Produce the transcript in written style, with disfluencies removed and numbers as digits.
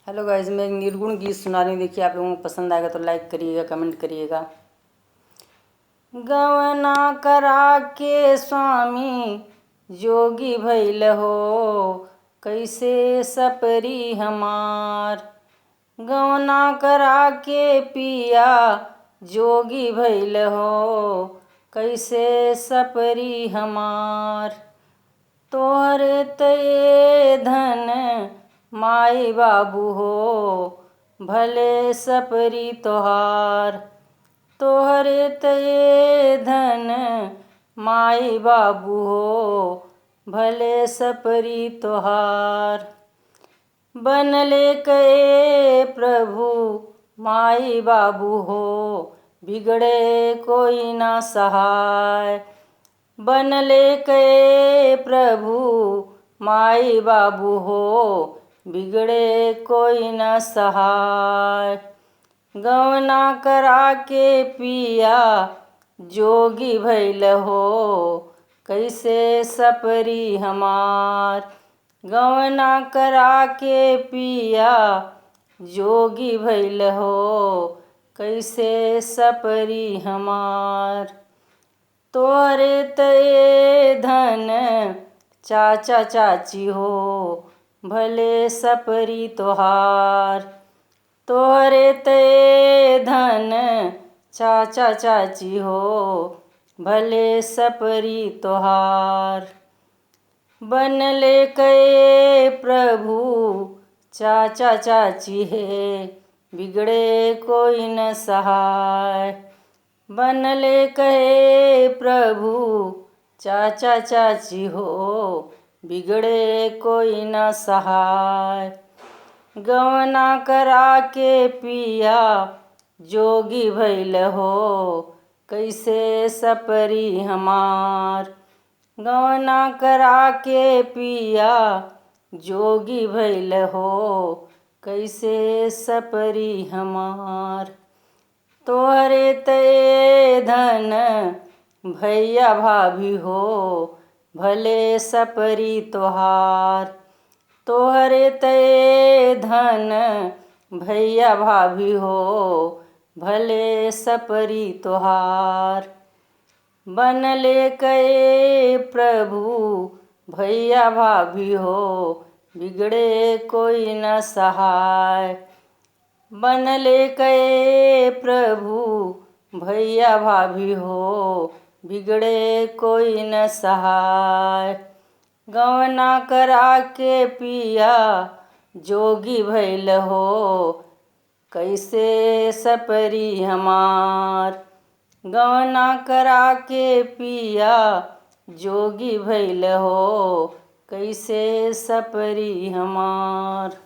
Hello guys, मैं एक निर्गुण गीत सुना रही हूँ। देखिए, आप लोगों को पसंद आएगा तो लाइक करिएगा, कमेंट करिएगा। गवना करा के स्वामी जोगी भइल हो, कैसे सपरी हमार। गवना करा के पिया जोगी भइल हो, कैसे सपरी हमार। तोहरे तये धन माई बाबू हो, भले सपरी तोहार। तोहरे तये धन माई बाबू हो, भले सपरी तोहार। बनले कए प्रभु माई बाबू हो, बिगड़े कोई ना सहाय। बनले कए प्रभु माई बाबू हो, बिगड़े कोई न सहाय। गवना करा के पिया जोगी भइल हो, कैसे सपरी हमार। गवना करा के पिया जोगी भइल हो, कैसे सपरी हमार। तोहरे तये धन चाचा चाची हो, भले सपरी तोहार। तोहरे तये धन चाचा चाची हो, भले सपरी तोहार। बनले कए प्रभु चाचा चाची है, बिगड़े कोई न सहाय। बनले कहे प्रभु चाचा चाची हो, बिगड़े कोई न सहाय। गवना करा के पिया जोगी भइल हो, कैसे सपरी हमार। गवना करा के पिया जोगी भइल हो, कैसे सपरी हमार। तोहरे तये धन भैया भाभी हो, भले सपरी तोहार। तोहरे तये धन भैया भाभी हो, भले सपरी तोहार। बनले कए प्रभु भैया भाभी हो, बिगड़े कोई न सहाय। बनले कए प्रभु भैया भाभी हो, बिगड़े कोई न सहाय। गवना करा के पिया जोगी भइल हो, कैसे सपरी हमार। गवना करा के पिया जोगी भइल हो, कैसे सपरी हमार।